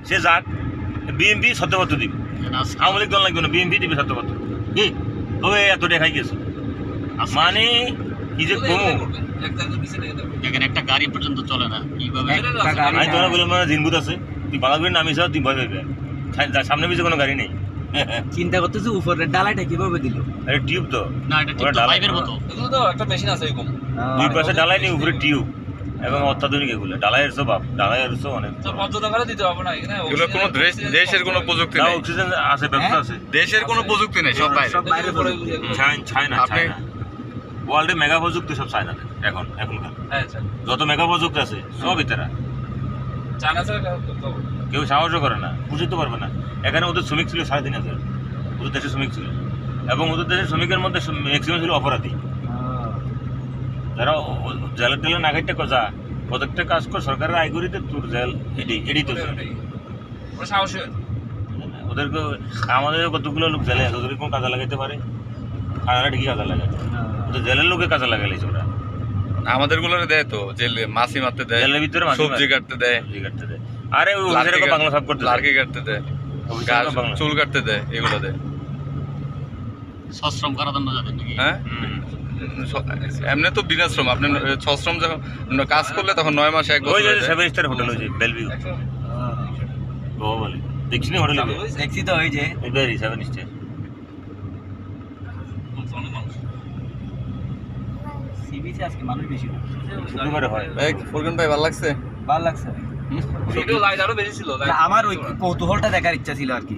সে যাক, বিএমপি সত্যপত্র দিবে, আওয়ামী লীগ দল লাগবে না, বিএমপি দিবে সত্যপত্র। কি তবে এত দেখাই গেছে মানে কি যে কমু এখানে একটা গাড়ি পর্যন্ত চলে না কিভাবে আমি তোরা বললাম মানে দিনভূত আছে, তুই বালাগুড়ি নামি যাও, তুই ভয় পাবে, সামনে পিছিয়ে কোনো গাড়ি নেই। চিন্তা করতেছি উপরের ডালাটা কিভাবে দিল। আরে টিউব তো না এটা ঠিক পাইপের মতো এগুলো তো একটা মেশিন আছে এরকম, দুই পাশে ডালাই নেই, উপরে টিউব এবং অত্যাধুনিক এগুলো ডালাইয়ের সব ডালাইয়ের সব অনেক তো ৫০০ টাকা দিতে হবে না এখানে। এগুলো কোনো দেশের কোনো প্রযুক্তি নেই, অক্সিজেন আছে, ব্যবস্থা আছে, দেশের কোনো প্রযুক্তি নেই, সব বাইরে। সব বাইরে বলে। চায়না ওয়ার্ল্ডে মেগা প্রযুক্তি সব চায়না এখনকার হ্যাঁ আচ্ছা, যত মেগা প্রযুক্তি আছে সব এটারা, চায়না স্যার তো কেউ সাহসও করে না, বুঝতে পারবে না। এখানে ওদের শ্রমিক ছিল ৩,৫০০, ওদের দেশে শ্রমিক ছিল, এবং ওদের দেশের শ্রমিকের মধ্যে ম্যাক্সিমাম ছিল অপরাধী, যারা জেলের টেলে না খাইতে যা প্রত্যেকটা কাজ কর, সরকারের আয় করিতে তোর জেল এডি তো ওরা সাহসী। ওদেরকে। আমাদের কতগুলো লোক জেলে আছে, ওদের কোন কাজে লাগাইতে পারে, খানাটা ঠিকই কাজে লাগায়, ওদের জেলের লোকে কাজে লাগাইছে ওরা। আমাদের গুলোরে দেয় তো, জেলে মাছি মারতে দেয়, জেলের ভিতরে সবজি কাটতে দেয়, আরে ওই অফিসারকে বাংলা সাফ করতে লার্কি কাটতে দেয়, চুল কাটতে দেয়, এগুলো দেয়। সশ্রম কারাদণ্ড যাদের নাকি হ্যাঁ, এমনি তো বিনা শ্রম, আপনি সশ্রম যখন কাজ করলে তখন 9 মাস 1 ওই যে বছর। 7 স্টার হোটেল হয়েছে বেলভিউ, ও বলে দেখছি না হোটেলে, দেখছি তো ওই যে এবারে 7 স্টার সিবিসি আজকে মানুষ বেশি শুক্রবারে হয়। ফোরকান ভাই ভালো লাগছে? ভালো লাগছে। ভিডিও লাইট আরো বেশি ছিল। না, আমার ওই কৌতূহলটা দেখার ইচ্ছা ছিল আর কি।